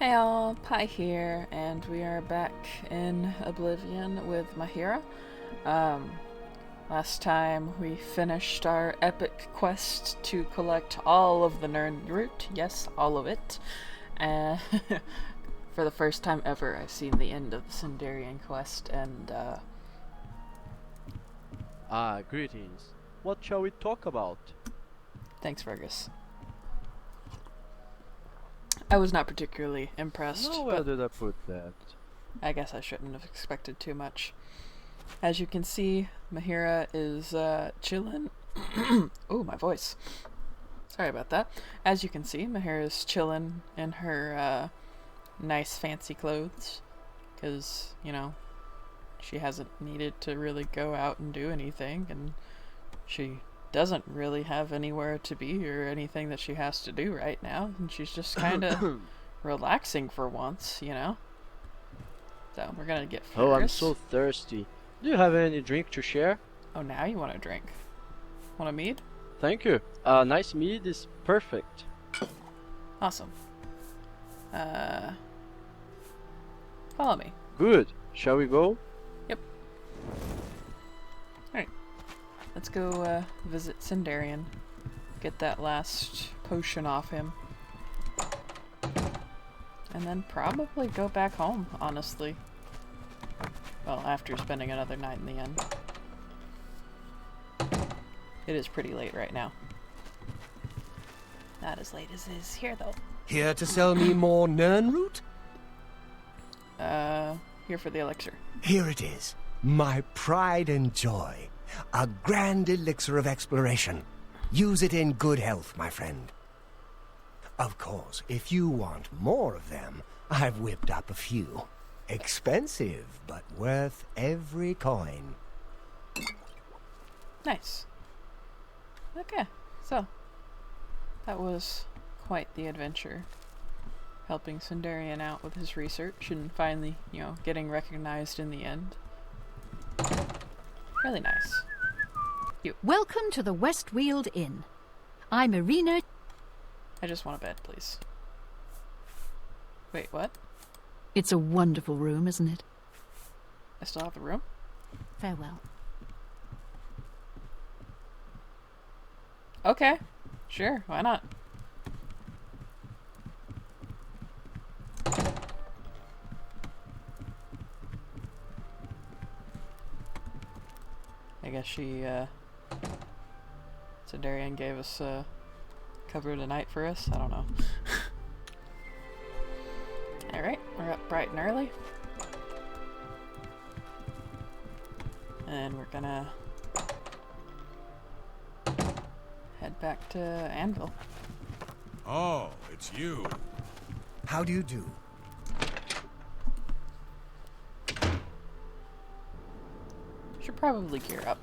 Hey all, Pi here, and we are back in Oblivion with Mahira. Um, Last time we finished our epic quest to collect all of the Nern root, yes, all of it. And for the first time ever, I've seen the end of the Sindarian quest, and Greetings. What shall we talk about? thanks, Fergus. I was not particularly impressed, Now where but did I put that? I guess I shouldn't have expected too much. As you can see, Mahira is chillin'. Oh, my voice. Sorry about that. As you can see, Mahira is chillin' in her nice fancy clothes. Because, you know, she hasn't needed to really go out and do anything. And she doesn't really have anywhere to be or anything that she has to do right now. And she's just kind of relaxing for once, you know? So, we're gonna get Fergus. Oh, I'm so thirsty. Do you have any drink to share? Oh, now you want a drink. Want a mead? Thank you. Nice mead is perfect. Awesome. Follow me. Good. Shall we go? Alright. Let's go visit Sindarian. Get that last potion off him. And then probably go back home, honestly. Well, after spending another night in the inn. It is pretty late right now. Not as late as it is here, though. Here to sell me more Nern root? Here for the elixir. Here it is. My pride and joy. A grand elixir of exploration. Use it in good health, my friend. Of course, if you want more of them, I've whipped up a few. Expensive, but worth every coin. Nice. Okay, so that was quite the adventure. Helping Sindarian out with his research and finally, you know, getting recognized in the end. Really nice. Welcome to the Westweald Inn. I'm Irina. I just want a bed, please. Wait, what? It's a wonderful room, isn't it? I still have the room? Farewell. Okay. Sure, why not? I guess Sindarian gave us, cover tonight for us? I don't know. Alright, we're up bright and early. And we're gonna head back to Anvil. Oh, it's you. How do you do? Should probably gear up.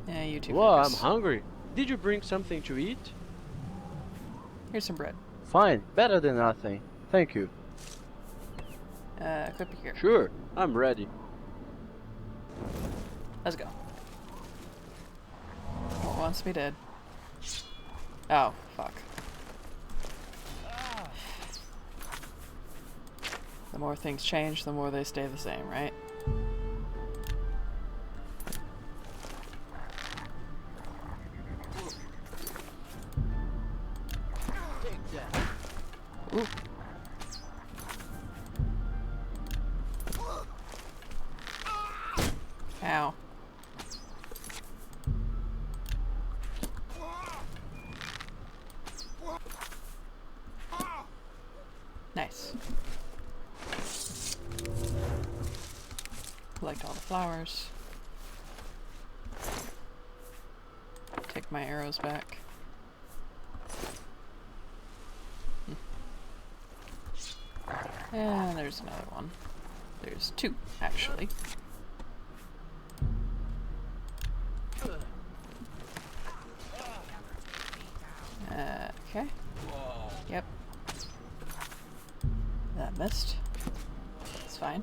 Yeah, you too. Whoa, I'm Fergus. hungry. Did you bring something to eat? Here's some bread. Fine. Better than nothing. Thank you. Equip your gear. Sure. I'm ready. Let's go. What wants me dead? Oh, fuck. The more things change, the more they stay the same, right? Ooh. Ow. Nice. Collect all the flowers. Take my arrows back. And there's another one. There's two, actually. Okay. Yep. That missed. It's fine.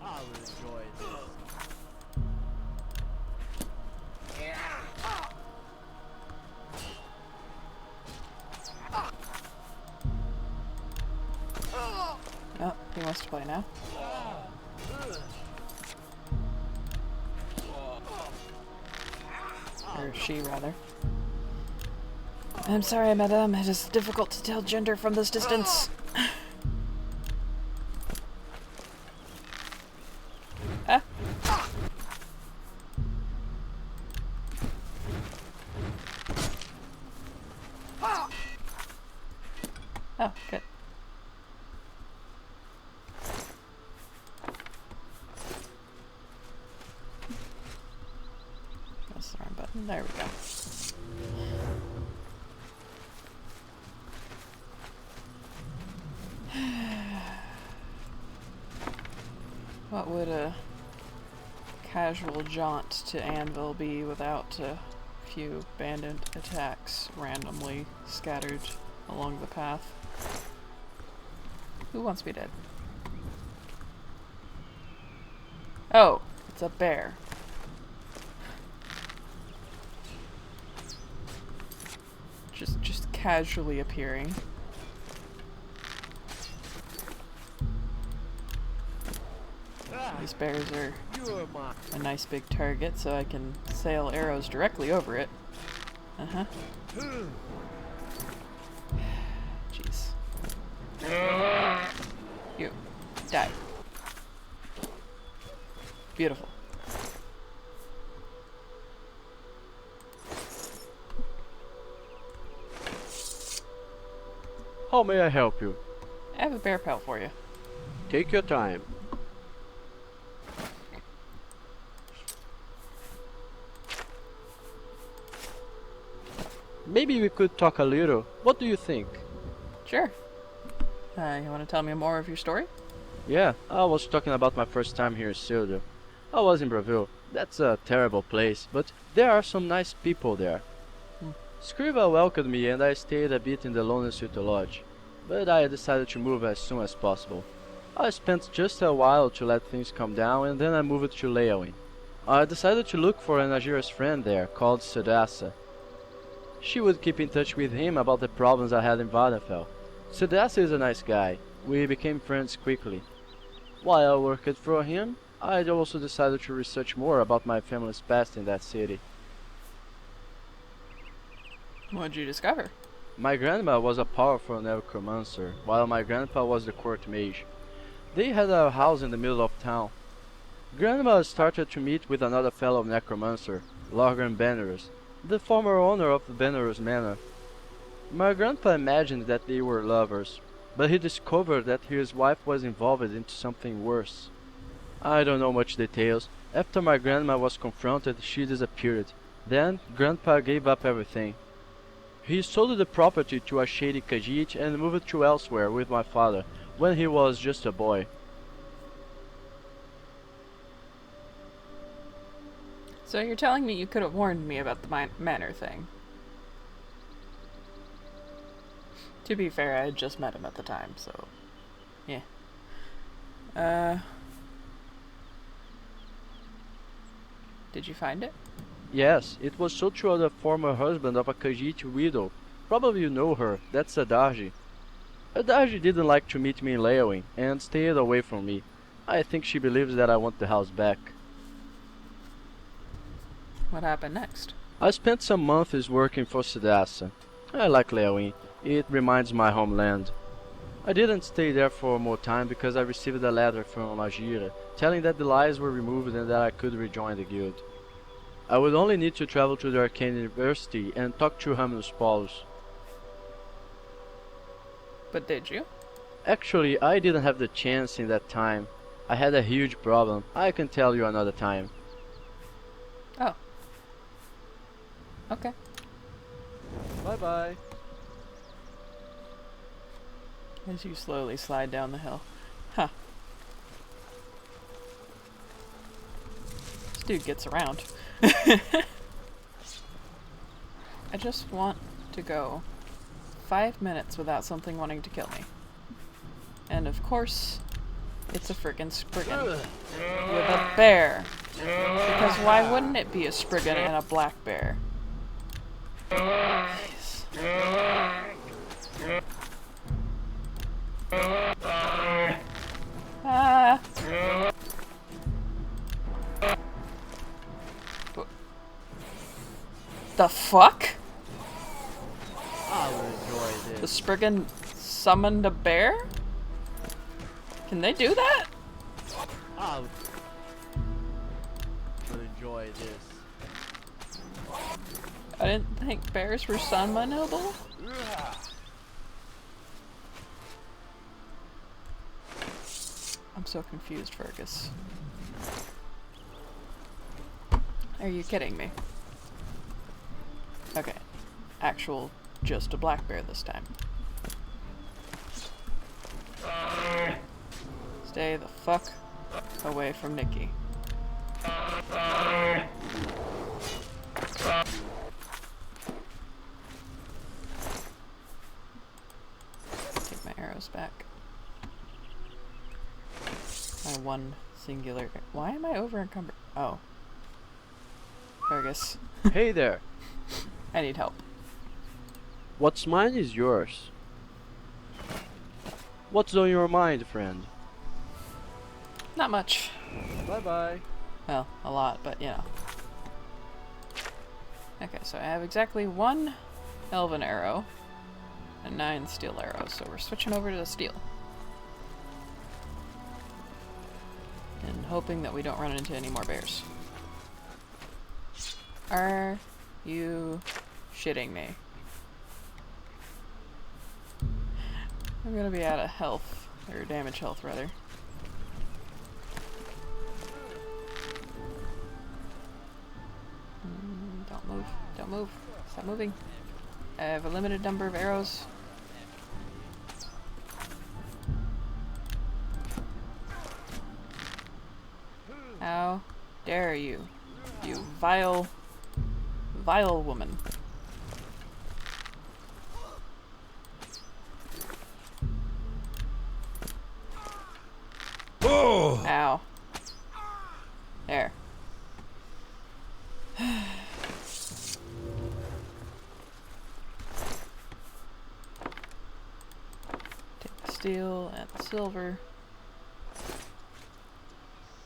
I'll enjoy this. He wants to play now. Or she, rather. I'm sorry, madame. It is difficult to tell gender from this distance. Ah. Oh, good. That's the wrong button. There we go. What would a casual jaunt to Anvil be without a few bandit attacks randomly scattered along the path? Who wants me dead? Oh, it's a bear. Just casually appearing. These bears are a nice big target, so I can sail arrows directly over it. Uh-huh. Jeez. You. Die. Beautiful. How may I help you? I have a bear pelt for you. Take your time. Maybe we could talk a little. What do you think? Sure. You want to tell me more of your story? Yeah, I was talking about my first time here in Silda. I was in Bravil. That's a terrible place, but there are some nice people there. Scriva welcomed me and I stayed a bit in the Lone City Lodge, but I decided to move as soon as possible. I spent just a while to let things calm down and then I moved to Leowin. I decided to look for an Agira's friend there called Sudasa. She would keep in touch with him about the problems I had in Vardafel. Sudasa is a nice guy. We became friends quickly. While I worked for him, I also decided to research more about my family's past in that city. What'd you discover? My grandma was a powerful necromancer, while my grandpa was the court mage. They had a house in the middle of town. Grandma started to meet with another fellow necromancer, Lorgan Benerus, the former owner of the Benerus Manor. My grandpa imagined that they were lovers, but he discovered that his wife was involved into something worse. I don't know much details. After my grandma was confronted, she disappeared. Then, grandpa gave up everything. He sold the property to a shady Khajiit and moved to elsewhere with my father, when he was just a boy. So you're telling me you could have warned me about the manor thing? To be fair, I had just met him at the time, so... yeah. Did you find it? Yes, it was sold to the former husband of a Khajiit widow. Probably you know her, that's Adarji. Adarji didn't like to meet me in Leowin, and stayed away from me. I think she believes that I want the house back. What happened next? I spent some months working for Sudasa. I like Leowin, it reminds my homeland. I didn't stay there for more time because I received a letter from Agira, telling that the lies were removed and that I could rejoin the guild. I would only need to travel to the Arcane University and talk to Hamnus Paulus. But did you? Actually, I didn't have the chance in that time. I had a huge problem. I can tell you another time. Oh. Okay. Bye-bye. As you slowly slide down the hill. Huh. This dude gets around. I just want to go 5 minutes without something wanting to kill me. And of course, it's a friggin' Spriggan. With a bear. Because why wouldn't it be a Spriggan and a black bear? Jeez. The fuck? I will enjoy The this. Spriggan summoned a bear? Can they do that? I will enjoy this. I didn't think bears were summonable. I'm so confused, Fergus. Are you kidding me? Okay. Actual, just a black bear this time. Stay the fuck away from Nikki. Take my arrows back. My one singular. Why am I over encumbered? Oh. Fergus. Hey there. I need help. What's mine is yours. What's on your mind, friend? Not much. Bye-bye. Well, a lot, but you know. Okay, so I have exactly 1 elven arrow and 9 steel arrows, so we're switching over to the steel. And hoping that we don't run into any more bears. Are you shitting me? I'm gonna be out of health, or damage health rather. Don't move, don't move, stop moving. I have a limited number of arrows. How dare you, you vile, vile woman. Oh! Ow. There. Take the steel and the silver.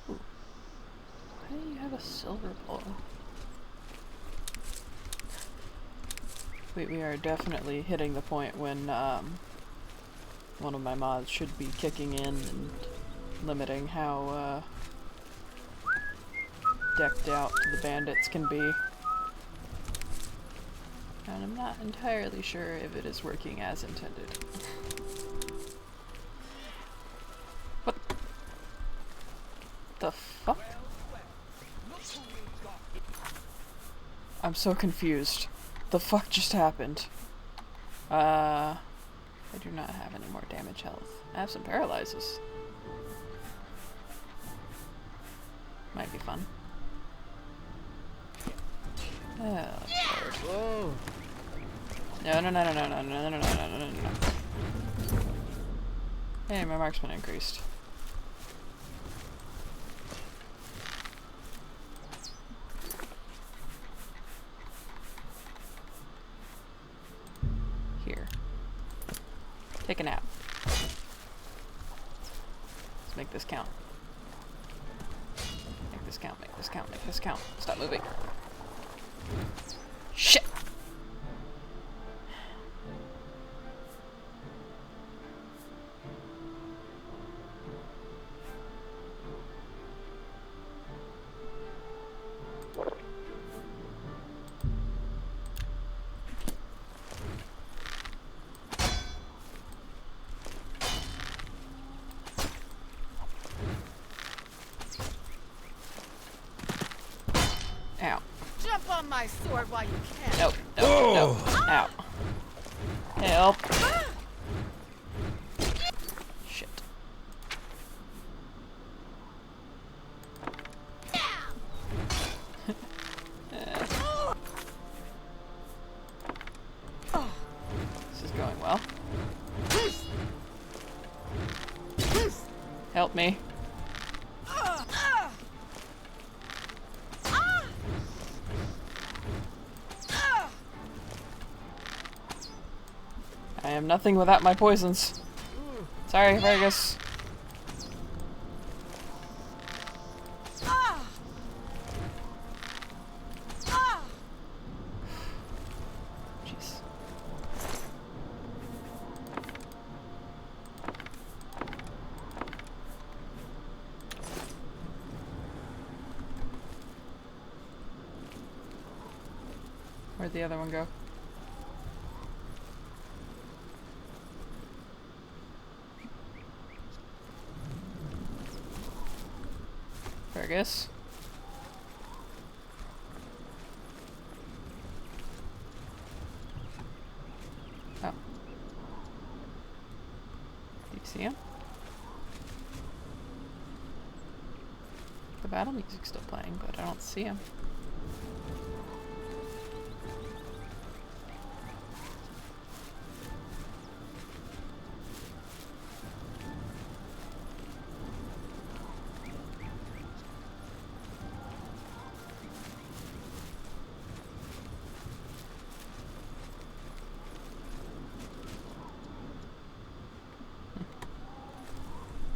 Ooh. Why do you have a silver bowl? We are definitely hitting the point when one of my mods should be kicking in and limiting how decked out the bandits can be. And I'm not entirely sure if it is working as intended. What the fuck? I'm so confused. The fuck just happened? I do not have any more damage health. I have some paralyzes. Might be fun. Oh, Lord. Whoa. No, no, no, no, no, no, no, no, no, no, no, no, no. Hey, my marksman increased. Here. Take a nap. Let's make this count. Make this count, make this count, make this count. Stop moving. Shit! Ow. Jump on my sword while you can. Nope, nope, nope. Ow. Help. Shit. This is going well. Help me. I am nothing without my poisons. Sorry, Fergus. the other one go? Fergus? Oh. Do you see him? The battle music's still playing, but I don't see him.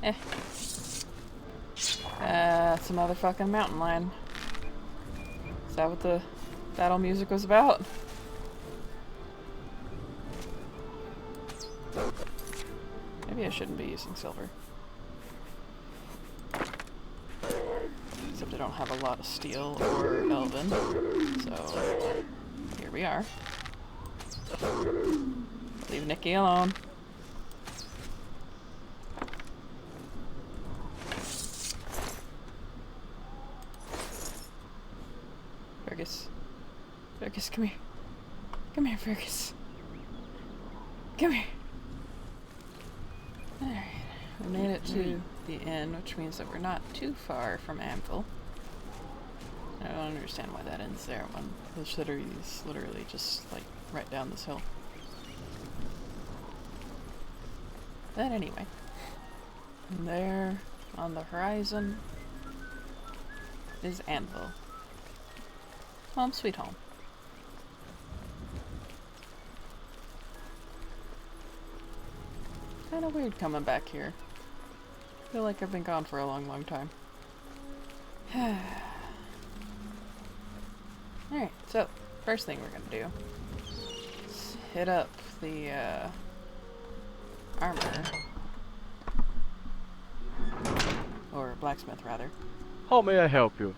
Eh. It's a motherfucking mountain lion. Is that what the battle music was about? Maybe I shouldn't be using silver. Except I don't have a lot of steel or elven. So, here we are. Leave Nikki alone. Fergus. Fergus, come here. Come here, Fergus. Come here. Alright. We made it to the inn, which means that we're not too far from Anvil. I don't understand why that ends there when the city is literally just, like, right down this hill. But anyway. And there, on the horizon, is Anvil. Home sweet home. Kinda weird coming back here. Feel like I've been gone for a long, long time. Alright, so, first thing we're gonna do is hit up the, armor. Or blacksmith, rather. How may I help you?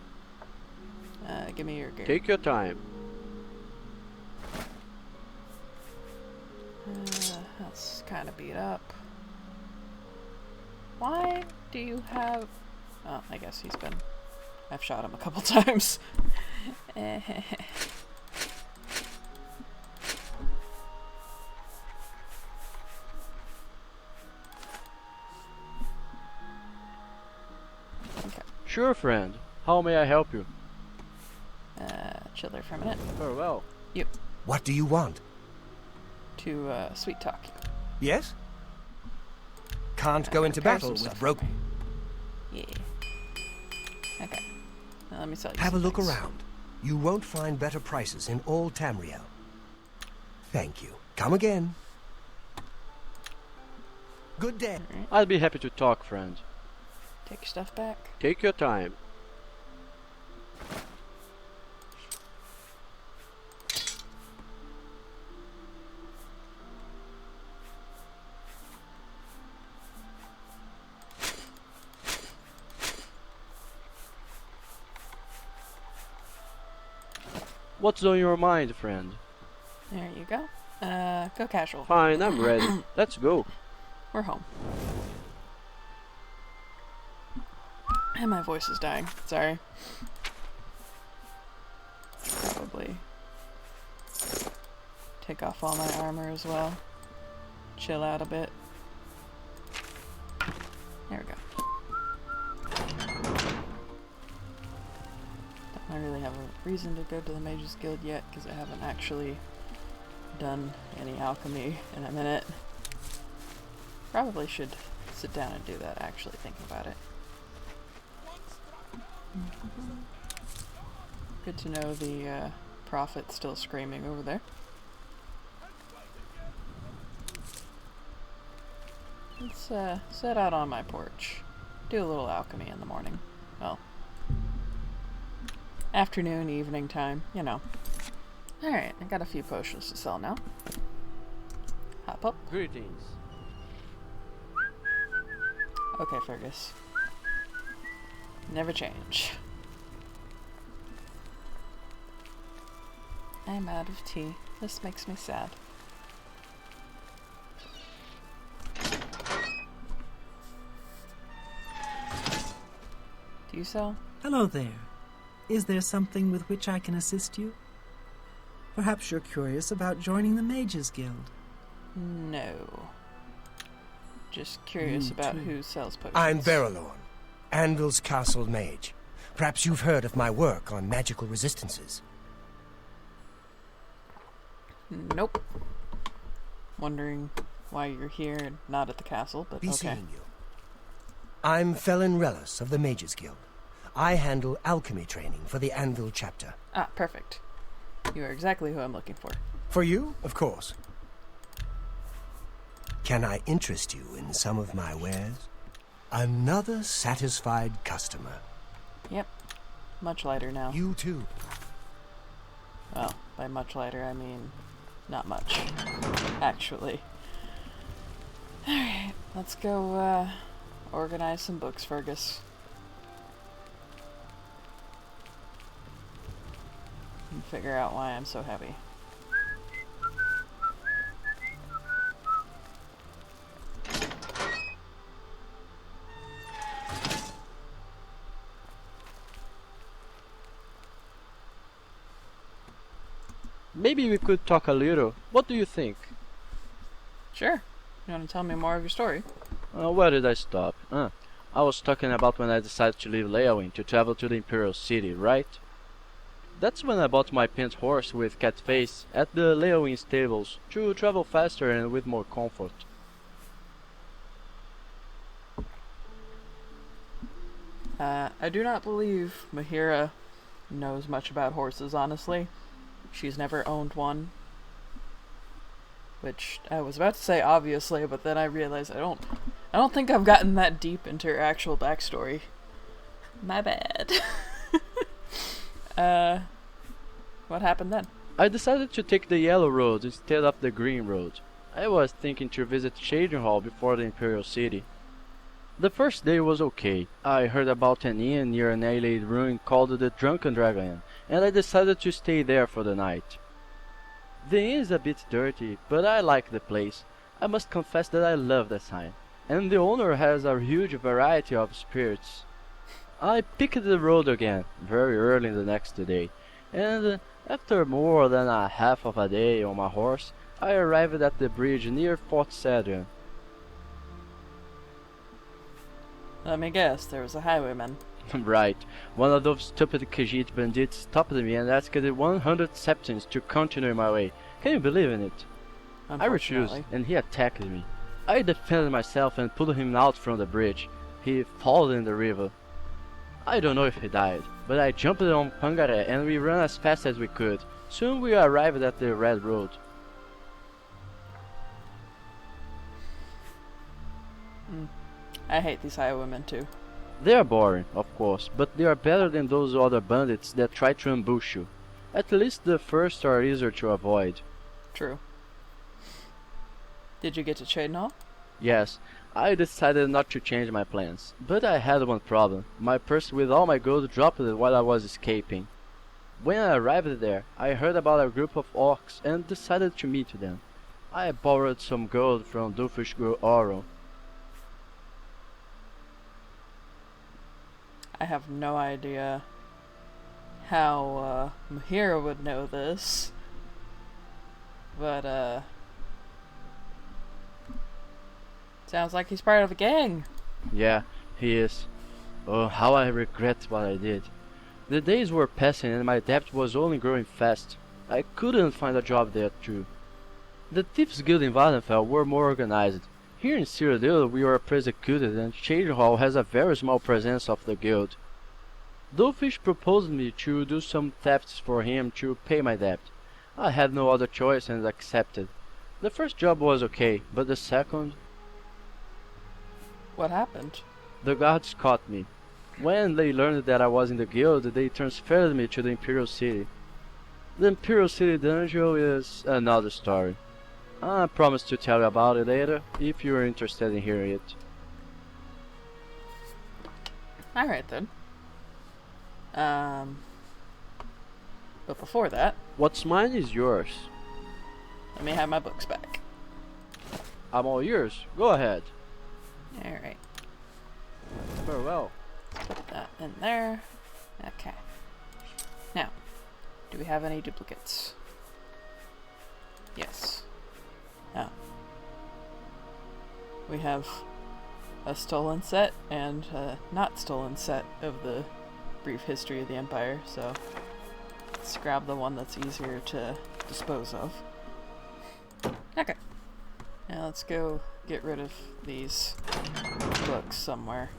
Give me your gear. Take your time. That's kind of beat up. Why do you have... Oh, I guess he's been... I've shot him a couple times. Okay. Sure, friend. How may I help you? Chill there for a minute. Very well. What do you want? To, sweet talk. Yes? Can't go into repair battle some with stuff. broken. Yeah. Okay. Now let me sell you Have a some look things. around. You won't find better prices in all Tamriel. Thank you. Come again. Good day. Alright. I'd be happy to talk, friend. Take your stuff back. Take your time. What's on your mind, friend? There you go. Go casual. Fine, I'm ready. Let's go. We're home. And my voice is dying. Sorry. Probably take off all my armor as well. Chill out a bit. There we go. Don't really have a reason to go to the Mages Guild yet because I haven't actually done any alchemy in a minute. Probably should sit down and do that, actually thinking about it. Good to know the prophet's still screaming over there. Let's set out on my porch. Do a little alchemy in the morning. Well, afternoon, evening time, you know. Alright, I got a few potions to sell now. Hop up. Greetings. Okay, Fergus. Never change. I'm out of tea. This makes me sad. Do you sell? Hello there. Is there something with which I can assist you? Perhaps you're curious about joining the Mages Guild. No. Just curious Me about too. who sells potions. I'm Verilorn, Anvil's castle mage. Perhaps you've heard of my work on magical resistances. Nope. Wondering why you're here and not at the castle, but Be okay. seeing you. I'm Felin Relis of the Mages Guild. I handle alchemy training for the Anvil chapter. Ah, perfect. You are exactly who I'm looking for. For you, of course. Can I interest you in some of my wares? Another satisfied customer. Yep. Much lighter now. You too. Well, by much lighter, I mean not much. Actually. Alright, let's go, organize some books, Fergus. And figure out why I'm so heavy. Maybe we could talk a little. What do you think? Sure. You want to tell me more of your story? Where did I stop? I was talking about when I decided to leave Leowin to travel to the Imperial City, right? That's when I bought my pent horse with Catface at the Leowin stables to travel faster and with more comfort. I do not believe Mahira knows much about horses, honestly. She's never owned one. Which, I was about to say obviously, but then I realized I don't think I've gotten that deep into her actual backstory. My bad. What happened then? I decided to take the yellow road instead of the green road. I was thinking to visit Shadenhall before the Imperial City. The first day was okay. I heard about an inn near an allied ruin called the Drunken Dragon Inn, and I decided to stay there for the night. The inn is a bit dirty, but I like the place. I must confess that I love the sign, and the owner has a huge variety of spirits. I picked the road again, very early the next day, and after more than a half of a day on my horse, I arrived at the bridge near Fort Sadrian. Let me guess, there was a highwayman. Right, one of those stupid Khajiit bandits stopped me and asked 100 septins to continue my way. Can you believe in it? I refused, Unfortunately. and he attacked me. I defended myself and pulled him out from the bridge. He fell in the river. I don't know if he died, but I jumped on Pangare and we ran as fast as we could. Soon we arrived at the Red Road. I hate these highwaymen too. They are boring, of course, but they are better than those other bandits that try to ambush you. At least the first are easier to avoid. True. Did you get to Shadenhall? Yes, I decided not to change my plans, but I had one problem. My purse with all my gold dropped while I was escaping. When I arrived there, I heard about a group of orcs and decided to meet them. I borrowed some gold from Dufus Oro. I have no idea how Mahira would know this. But sounds like he's part of a gang. Yeah, he is. Oh, how I regret what I did. The days were passing and my debt was only growing fast. I couldn't find a job there too. The Thieves Guild in Vvardenfell were more organized. Here in Cyrodiil we were persecuted and Shadenhall has a very small presence of the guild. Dofus proposed me to do some thefts for him to pay my debt. I had no other choice and accepted. The first job was okay, but the second... What happened? The guards caught me. When they learned that I was in the guild, they transferred me to the Imperial City. The Imperial City dungeon is another story. I promise to tell you about it later, if you are interested in hearing it. Alright then. But before that, What's mine is yours. Let me have my books back. I'm all yours. Go ahead. Alright. Farewell. Put that in there. Okay. Now, do we have any duplicates? Yes. Oh. We have a stolen set and a not stolen set of the brief history of the Empire, so let's grab the one that's easier to dispose of. Okay. Now let's go get rid of these books somewhere.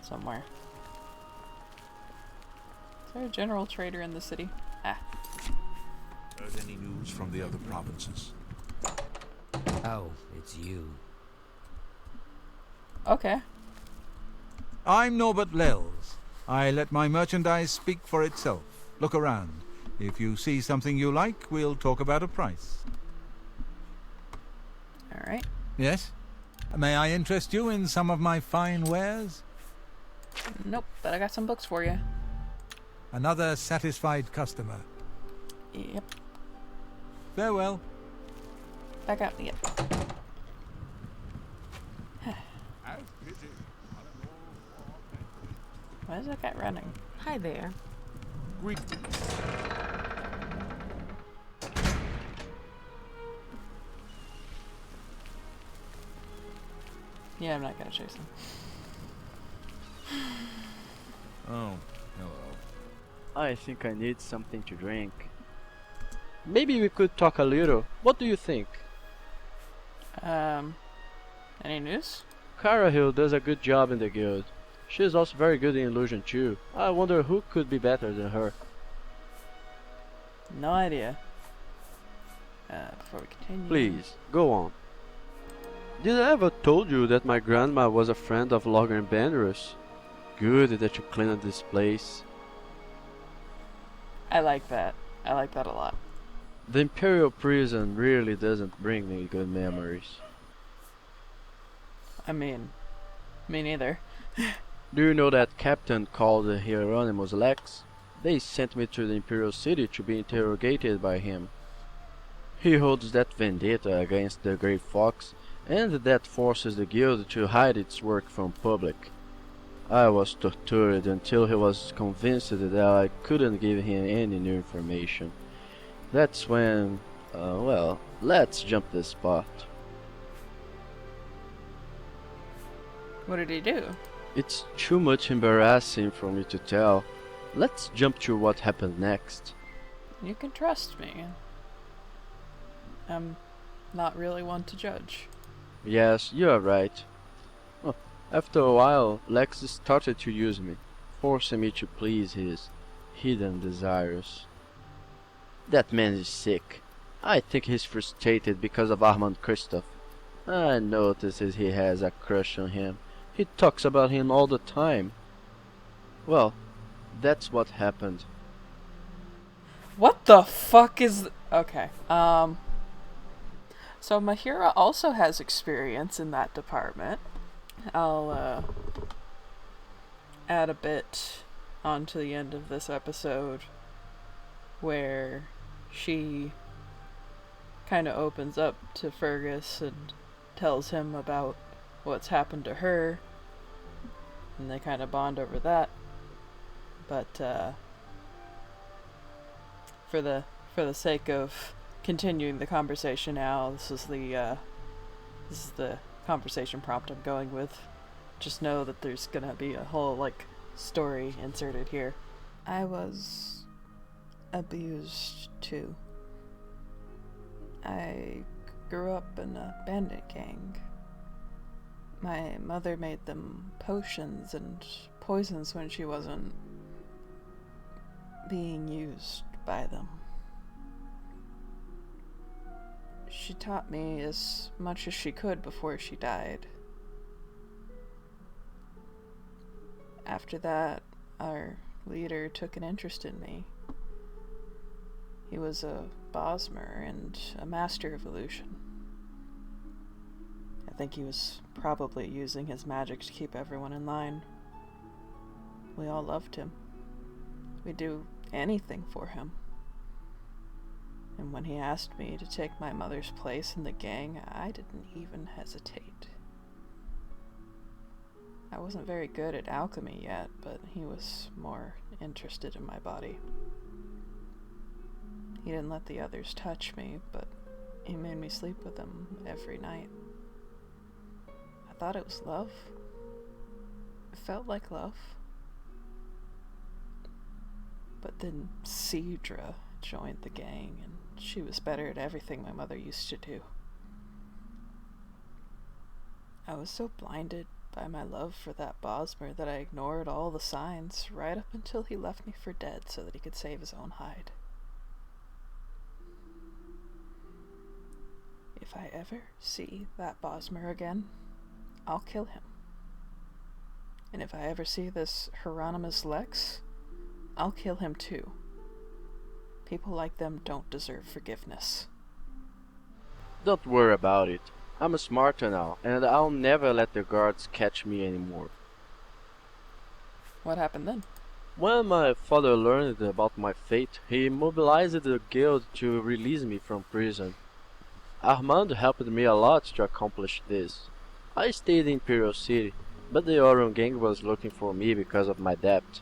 Is there a general trader in the city? Ah. Heard any news from the other provinces? Oh, it's you. Okay. I'm Norbert Lels. I let my merchandise speak for itself. Look around. If you see something you like, we'll talk about a price. Alright. Yes? May I interest you in some of my fine wares? Nope, but I got some books for you. Another satisfied customer. Yep. Farewell. Back out. Yep. Why is that guy running? Hi there. Yeah, I'm not gonna chase him. Oh, hello. I think I need something to drink. Maybe we could talk a little. What do you think? Any news? Carahill does a good job in the guild. She is also very good in illusion too. I wonder who could be better than her. No idea. Before we continue. Please, go on. Did I ever told you that my grandma was a friend of Logger and Banderos? Good that you cleaned this place. I like that. I like that a lot. The Imperial prison really doesn't bring me good memories. I mean, me neither. Do you know that captain called Hieronymus Lex? They sent me to the Imperial City to be interrogated by him. He holds that vendetta against the Grey Fox, and that forces the guild to hide its work from public. I was tortured until he was convinced that I couldn't give him any new information. That's when, well, let's jump the spot. What did he do? It's too much embarrassing for me to tell. Let's jump to what happened next. You can trust me. I'm not really one to judge. Yes, you are right. Oh, after a while, Lex started to use me, forcing me to please his hidden desires. That man is sick. I think he's frustrated because of Armand Kristoff. I notices he has a crush on him. He talks about him all the time. Well, that's what happened. What the fuck is... Okay, So Mahira also has experience in that department. I'll, add a bit onto the end of this episode where she kind of opens up to Fergus and tells him about what's happened to her, and they kind of bond over that. But for the sake of continuing the conversation now, this is the conversation prompt I'm going with. Just know that there's gonna be a whole story inserted here. I was abused too. I grew up in a bandit gang. My mother made them potions and poisons when she wasn't being used by them. She taught me as much as she could before she died. After that, our leader took an interest in me. He was a Bosmer and a master of illusion. I think he was probably using his magic to keep everyone in line. We all loved him. We'd do anything for him. And when he asked me to take my mother's place in the gang, I didn't even hesitate. I wasn't very good at alchemy yet, but he was more interested in my body. He didn't let the others touch me, but he made me sleep with him every night. I thought it was love. It felt like love. But then Cedra joined the gang, and she was better at everything my mother used to do. I was so blinded by my love for that Bosmer that I ignored all the signs right up until he left me for dead so that he could save his own hide. If I ever see that Bosmer again, I'll kill him. And if I ever see this Hieronymus Lex, I'll kill him too. People like them don't deserve forgiveness. Don't worry about it. I'm smarter now, and I'll never let the guards catch me anymore. What happened then? When my father learned about my fate, he mobilized the guild to release me from prison. Armand helped me a lot to accomplish this. I stayed in Imperial City, but the Orion gang was looking for me because of my debt.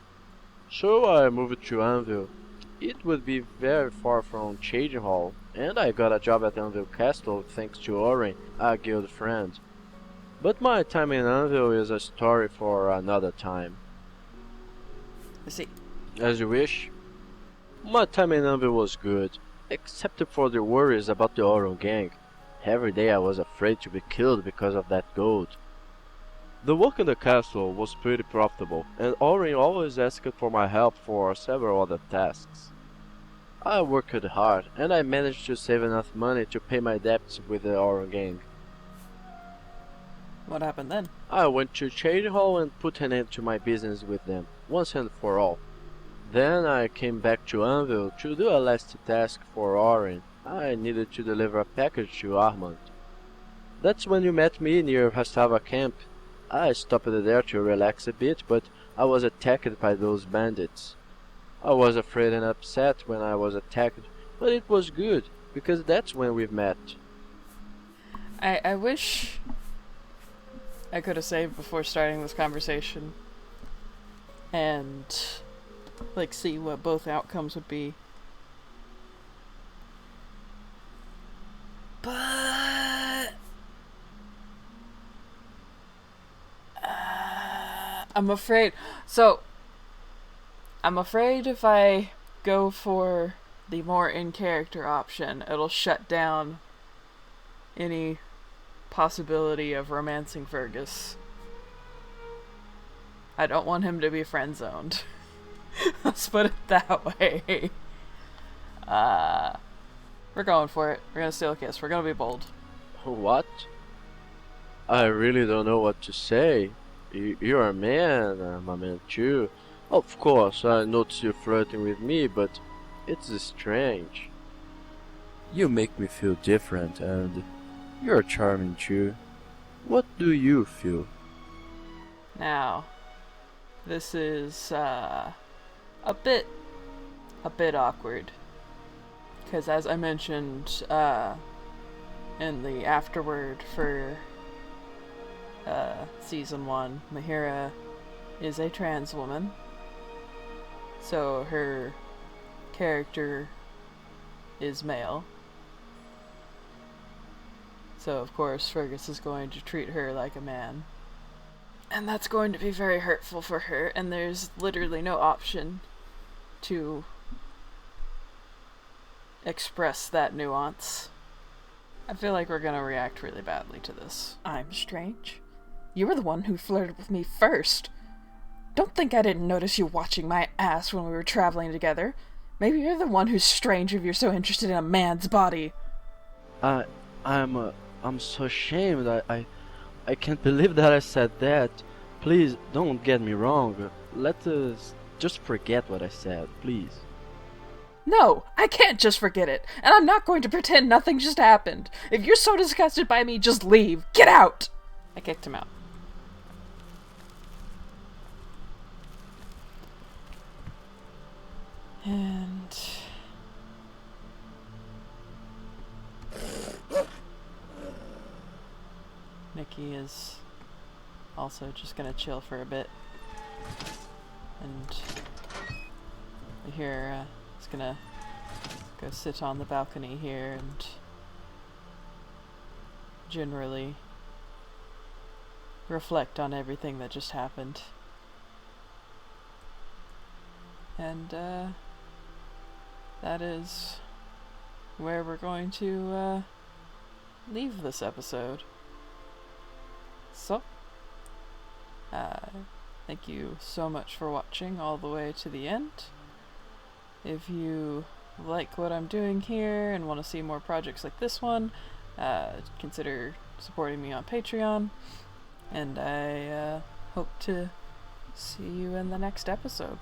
So I moved to Anvil. It would be very far from Cheydinhal, and I got a job at Anvil Castle thanks to Oren, a guild friend. But my time in Anvil is a story for another time. I see. As you wish. My time in Anvil was good, except for the worries about the Orion gang. Every day I was afraid to be killed because of that gold. The work in the castle was pretty profitable, and Oren always asked for my help for several other tasks. I worked hard, and I managed to save enough money to pay my debts with the Orion gang. What happened then? I went to Cheydinhal and put an end to my business with them, once and for all. Then I came back to Anvil to do a last task for Oren. I needed to deliver a package to Armand. That's when you met me near Hastava camp. I stopped there to relax a bit, but I was attacked by those bandits. I was afraid and upset when I was attacked, but it was good, because that's when we met. I wish I could have saved before starting this conversation and see what both outcomes would be. But I'm afraid if I go for the more in-character option, it'll shut down any possibility of romancing Fergus. I don't want him to be friend-zoned. Let's put it that way. We're going for it. We're gonna steal a kiss. We're gonna be bold. What? I really don't know what to say. You're a man, I'm a man too. Of course, I notice you flirting with me, but it's strange. You make me feel different, and you're charming too. What do you feel? Now, this is a bit awkward, because as I mentioned in the afterword for season 1, Mahira is a trans woman, so her character is male. So of course Fergus is going to treat her like a man. And that's going to be very hurtful for her, and there's literally no option to express that nuance. I feel like we're gonna react really badly to this. I'm strange? You were the one who flirted with me first. Don't think I didn't notice you watching my ass when we were traveling together. Maybe you're the one who's strange if you're so interested in a man's body. I'm so ashamed. I can't believe that I said that. Please, don't get me wrong. Let us just forget what I said, please. No, I can't just forget it, and I'm not going to pretend nothing just happened. If you're so disgusted by me, just leave. Get out! I kicked him out. And Nikki is also just gonna chill for a bit. And Mahira is gonna go sit on the balcony here and generally reflect on everything that just happened. And that is where we're going to leave this episode. So, thank you so much for watching all the way to the end. If you like what I'm doing here and want to see more projects like this one, consider supporting me on Patreon. And I hope to see you in the next episode.